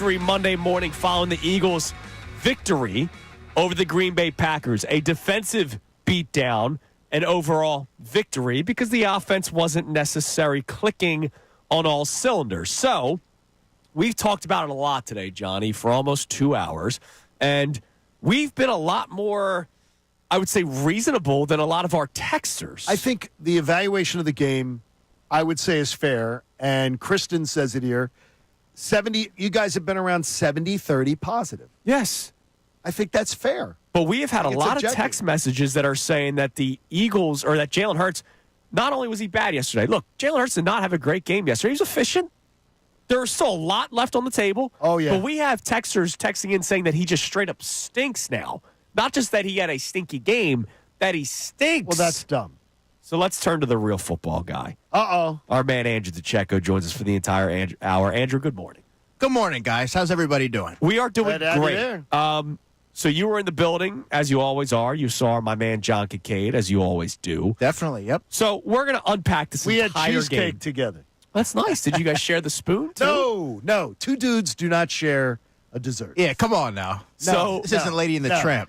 victory Monday morning following the Eagles' victory over the Green Bay Packers. A defensive beatdown, an overall victory because the offense wasn't necessarily clicking on all cylinders. So we've talked about it a lot today, Johnny, for almost 2 hours. And we've been a lot more, I would say, reasonable than a lot of our texters. I think the evaluation of the game, I would say, is fair. And Kristen says it here. 70. You guys have been around 70-30 positive. Yes. I think that's fair. But we have had a lot of text messages that are saying that the Eagles, or that Jalen Hurts, not only was he bad yesterday. Look, Jalen Hurts did not have a great game yesterday. He was efficient. There's still a lot left on the table. Oh, yeah. But we have texters texting in saying that he just straight up stinks now. Not just that he had a stinky game, that he stinks. Well, that's dumb. So let's turn to the real football guy. Uh-oh. Our man Andrew DeCecco joins us for the entire hour. Andrew, good morning. Good morning, guys. How's everybody doing? We are doing Glad to great. have you there. So you were in the building, as you always are. You saw my man John Kincade, as you always do. Definitely, yep. So we're going to unpack this We had entire cheesecake game. together. That's nice. Did you guys share the spoon, too? No. Two dudes do not share a dessert. Yeah, come on now. This isn't Lady and the Tramp.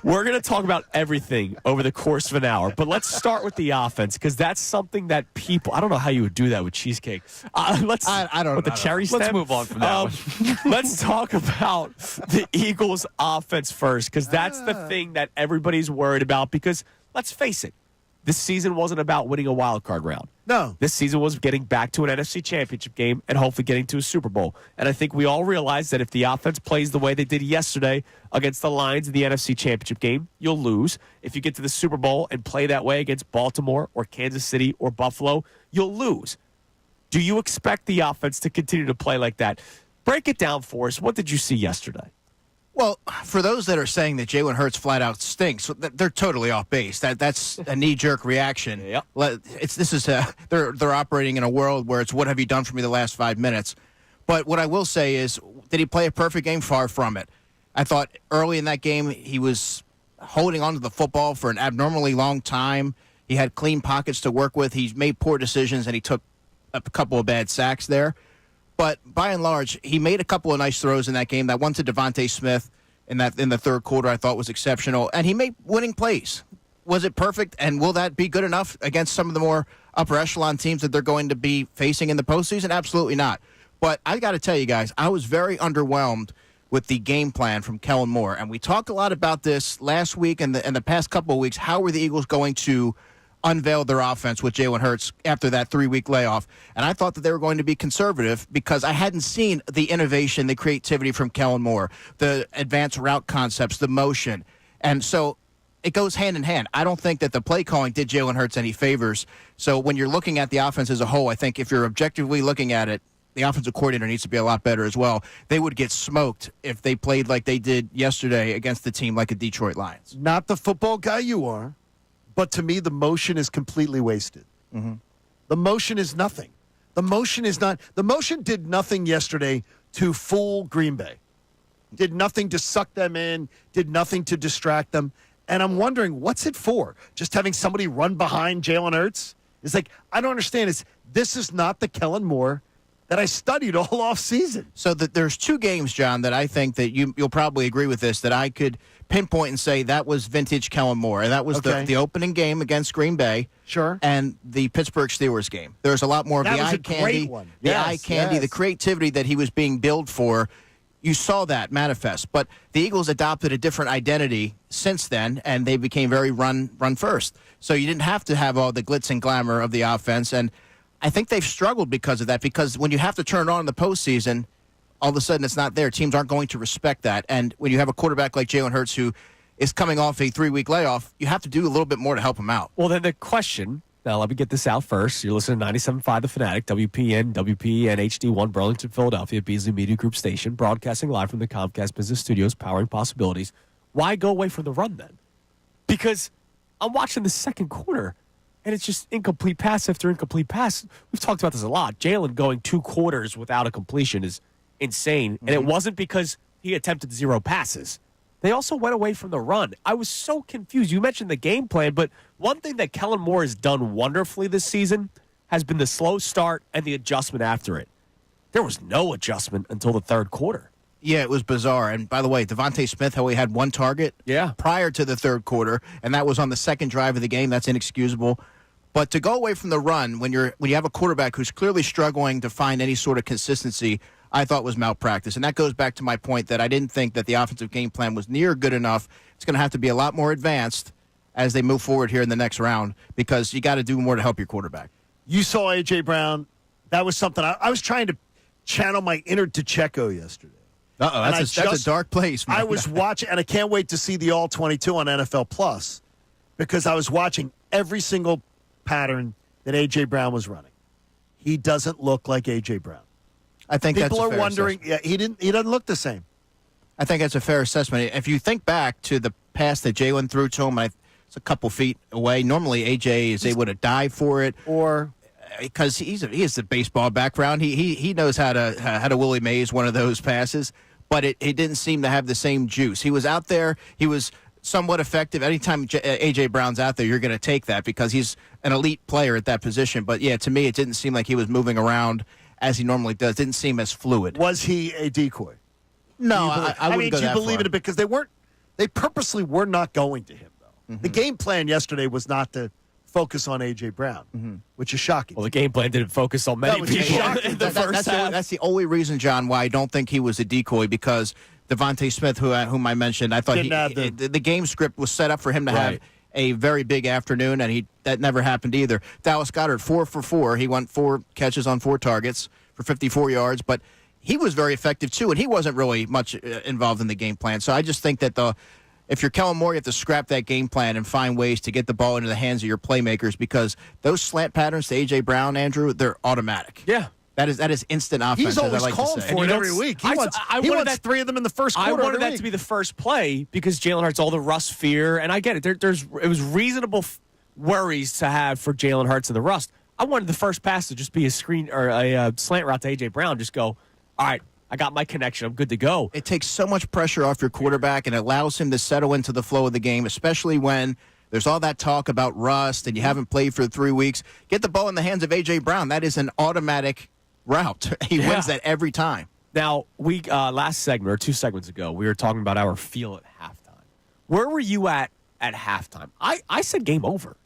We're going to talk about everything over the course of an hour, but let's start with the offense because that's something that people. I don't know how you would do that with cheesecake. I don't with the cherry stem. Let's move on from that one. Let's talk about the Eagles' offense first because that's the thing that everybody's worried about. Because let's face it, this season wasn't about winning a wild card round. No. This season was getting back to an NFC championship game and hopefully getting to a Super Bowl. And I think we all realize that if the offense plays the way they did yesterday against the Lions in the NFC championship game, you'll lose. If you get to the Super Bowl and play that way against Baltimore or Kansas City or Buffalo, you'll lose. Do you expect the offense to continue to play like that? Break it down for us. What did you see yesterday? Well, for those that are saying that Jalen Hurts flat out stinks, they're totally off base. That's a knee-jerk reaction. Yep. They're operating in a world where it's what have you done for me the last 5 minutes. But what I will say is, did he play a perfect game? Far from it. I thought early in that game he was holding onto the football for an abnormally long time. He had clean pockets to work with. He made poor decisions, and he took a couple of bad sacks there. But by and large, he made a couple of nice throws in that game. That one to Devontae Smith in the third quarter I thought was exceptional. And he made winning plays. Was it perfect? And will that be good enough against some of the more upper echelon teams that they're going to be facing in the postseason? Absolutely not. But I got to tell you guys, I was very underwhelmed with the game plan from Kellen Moore. And we talked a lot about this last week and the past couple of weeks. How were the Eagles going to unveiled their offense with Jalen Hurts after that 3-week layoff. And I thought that they were going to be conservative because I hadn't seen the innovation, the creativity from Kellen Moore, the advanced route concepts, the motion. And so it goes hand in hand. I don't think that the play calling did Jalen Hurts any favors. So when you're looking at the offense as a whole, I think if you're objectively looking at it, the offensive coordinator needs to be a lot better as well. They would get smoked if they played like they did yesterday against a team like the Detroit Lions. Not the football guy you are. But to me, the motion is completely wasted. Mm-hmm. The motion is nothing. The motion is not. The motion did nothing yesterday to fool Green Bay. Did nothing to suck them in. Did nothing to distract them. And I'm wondering, what's it for? Just having somebody run behind Jalen Hurts? It's like, I don't understand. This is not the Kellen Moore that I studied all off season. So there's two games, John, that I think that you'll probably agree with this, that I could pinpoint and say that was vintage Kellen Moore. And that was the opening game against Green Bay. Sure. And the Pittsburgh Steelers game. There's a lot more of that the was eye a candy. Great one. The Yes, eye candy, yes. the creativity that he was being billed for. You saw that manifest. But the Eagles adopted a different identity since then, and they became very run first. So you didn't have to have all the glitz and glamour of the offense. And I think they've struggled because of that, because when you have to turn it on in the postseason, all of a sudden it's not there. Teams aren't going to respect that. And when you have a quarterback like Jalen Hurts who is coming off a 3-week layoff, you have to do a little bit more to help him out. Well, then the question, now let me get this out first. You're listening to 97.5 The Fanatic, WPN HD1, Burlington, Philadelphia, Beasley Media Group station, broadcasting live from the Comcast Business Studios, powering possibilities. Why go away from the run then? Because I'm watching the second quarter, and it's just incomplete pass after incomplete pass. We've talked about this a lot. Jalen going 2 quarters without a completion is insane, and it wasn't because he attempted 0 passes. They also went away from the run. I was so confused. You mentioned the game plan, but one thing that Kellen Moore has done wonderfully this season has been the slow start and the adjustment after it. there was no adjustment until the third quarter. Yeah, it was bizarre. And by the way, Devontae Smith only had one target prior to the third quarter, and that was on the second drive of the game. That's inexcusable. But to go away from the run when you have a quarterback who's clearly struggling to find any sort of consistency, I thought was malpractice. And that goes back to my point that I didn't think that the offensive game plan was near good enough. It's going to have to be a lot more advanced as they move forward here in the next round because you got to do more to help your quarterback. You saw A.J. Brown. That was something I was trying to channel my inner DeCecco yesterday. That's a dark place, man. I was watching, and I can't wait to see the All-22 on NFL Plus because I was watching every single pattern that A.J. Brown was running. He doesn't look like A.J. Brown. I think people that's are wondering. Yeah, he doesn't look the same. I think that's a fair assessment. If you think back to the pass that Jalen threw to him, it's a couple feet away. Normally, A.J. is able to dive for it, or because he has the baseball background. He knows how to Willie Mays one of those passes. But it didn't seem to have the same juice. He was out there. He was somewhat effective. Anytime A.J. Brown's out there, you're going to take that because he's an elite player at that position. But, yeah, to me, it didn't seem like he was moving around as he normally does. It didn't seem as fluid. Was he a decoy? No, I wouldn't go that far. Do you believe it? Because they purposely were not going to him, though. Mm-hmm. The game plan yesterday was not to focus on A.J. Brown, which is shocking. Well, the game plan didn't focus on many people in the first half. That's the only reason, John, why I don't think he was a decoy because Devontae Smith, whom I mentioned, I thought the game script was set up for him to have a very big afternoon, and that never happened either. Dallas Goedert, 4 for 4. He went 4 catches on 4 targets for 54 yards, but he was very effective too, and he wasn't really much involved in the game plan. So I just think that if you're Kellen Moore, you have to scrap that game plan and find ways to get the ball into the hands of your playmakers because those slant patterns to A.J. Brown, Andrew, they're automatic. Yeah. That is instant offense. He's always calling for it every week. He wants 3 of them in the first quarter. I wanted that to be the first play because Jalen Hurts, all the rust fear, and I get it. It was reasonable worries to have for Jalen Hurts and the rust. I wanted the first pass to just be a screen or a slant route to A.J. Brown. Just go, all right, I got my connection. I'm good to go. It takes so much pressure off your quarterback and allows him to settle into the flow of the game, especially when there's all that talk about rust and you haven't played for 3 weeks. Get the ball in the hands of A.J. Brown. That is an automatic route. He wins that every time. Now, last segment or 2 segments ago, we were talking about our feel at halftime. Where were you at halftime? I said game over.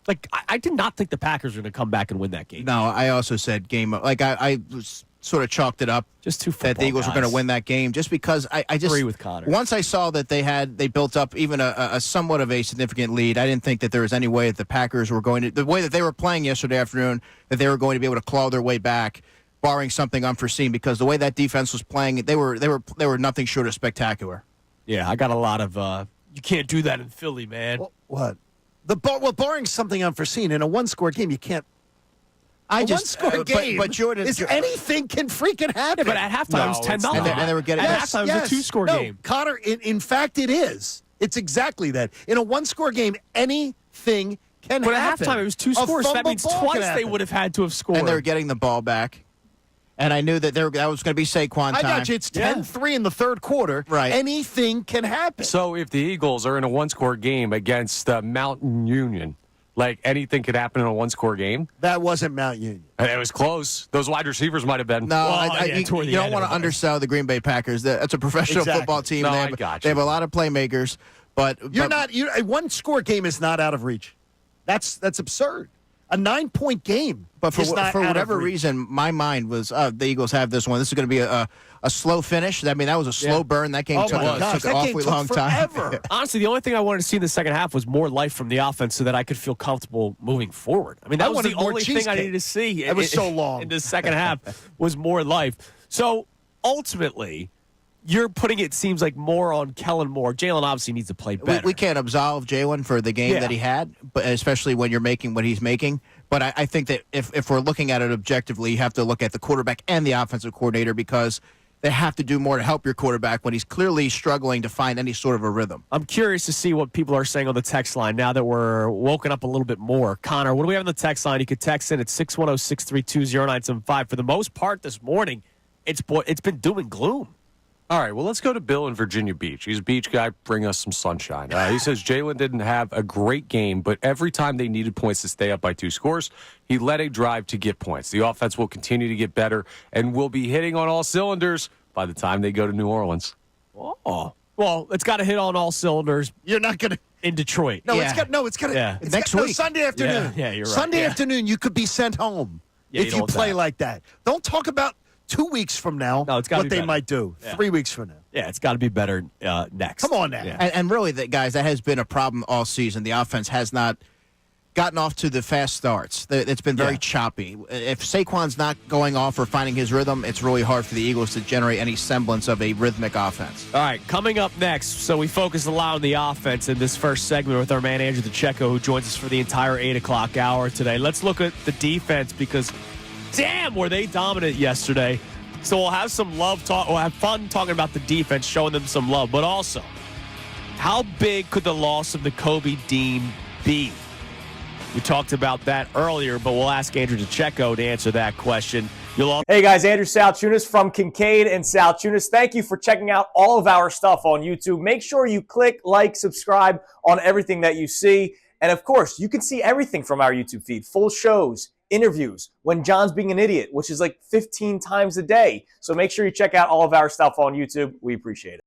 Like, I did not think the Packers were going to come back and win that game. No, I also said game over. Like, I was sort of chalked it up just two that the Eagles were going to win that game just because I just agree with Connor. Once I saw that they built up even a somewhat of a significant lead, I didn't think that there was any way that the Packers were going to, the way that they were playing yesterday afternoon, that they were going to be able to claw their way back, barring something unforeseen, because the way that defense was playing, they were nothing short of spectacular. Yeah, I got a lot of you can't do that in Philly, man. What? Barring something unforeseen in a one-score game, you can't. One-score game, but Jordan, anything can freaking happen. Yeah, but at halftime it was 10-0, and they were getting at halftime it was a 2-score game. Connor, in fact, it is. It's exactly that. In a one-score game, anything can happen. But at halftime it was 2 scores. That means twice they would have had to have scored. And they were getting the ball back. And I knew that that was going to be Saquon time. I got you. It's 10-3 in the third quarter. Right. Anything can happen. So if the Eagles are in a one-score game against Mountain Union, like anything could happen in a one-score game? That wasn't Mount Union. It was close. Those wide receivers might have been. No, you don't want to undersell the Green Bay Packers. That's a professional football team. No, I got you. They have a lot of playmakers. But a one-score game is not out of reach. That's absurd. A 9-point game. But for whatever reason, my mind was, the Eagles have this one. This is going to be a slow finish. I mean, that was a slow burn. That game took an awfully long time. Honestly, the only thing I wanted to see in the second half was more life from the offense so that I could feel comfortable moving forward. I mean, that was the only thing I needed to see. It was so long. In the second half was more life. So, ultimately, you're putting it seems like more on Kellen Moore. Jalen obviously needs to play better. We can't absolve Jalen for the game that he had, but especially when you're making what he's making. But I think that if we're looking at it objectively, you have to look at the quarterback and the offensive coordinator because they have to do more to help your quarterback when he's clearly struggling to find any sort of a rhythm. I'm curious to see what people are saying on the text line now that we're woken up a little bit more. Connor, what do we have on the text line? You could text in at 610-632-0975. For the most part this morning, it's been doom and gloom. All right, well, let's go to Bill in Virginia Beach. He's a beach guy. Bring us some sunshine. He says Jalen didn't have a great game, but every time they needed points to stay up by 2 scores, he led a drive to get points. The offense will continue to get better and will be hitting on all cylinders by the time they go to New Orleans. Oh, well, it's got to hit on all cylinders. You're not going to. In Detroit. No, Yeah. it's got to. Yeah. Next week. Sunday afternoon. Yeah, you're right. Sunday Yeah. afternoon, you could be sent home Yeah, if you you don't play want that. like that. Don't talk about 2 weeks from now No, it's gotta what be they better. might do. Yeah. 3 weeks from now. Yeah, it's got to be better next. Come on now. Yeah. And really, guys, that has been a problem all season. The offense has not gotten off to the fast starts. It's been very choppy. If Saquon's not going off or finding his rhythm, it's really hard for the Eagles to generate any semblance of a rhythmic offense. All right, coming up next, so we focus a lot on the offense in this first segment with our man Andrew DeCecco, who joins us for the entire 8 o'clock hour today. Let's look at the defense because, damn, were they dominant yesterday. So we'll have some love talk. We'll have fun talking about the defense, showing them some love. But also, how big could the loss of Nakobe Dean be? We talked about that earlier, but we'll ask Andrew DeCecco to answer that question. Hey guys, Andrew Salciunas from Kincade and Salciunas. Thank you for checking out all of our stuff on YouTube. Make sure you click, like, subscribe on everything that you see. And of course, you can see everything from our YouTube feed, full shows, interviews, when John's being an idiot, which is like 15 times a day. So make sure you check out all of our stuff on YouTube. We appreciate it.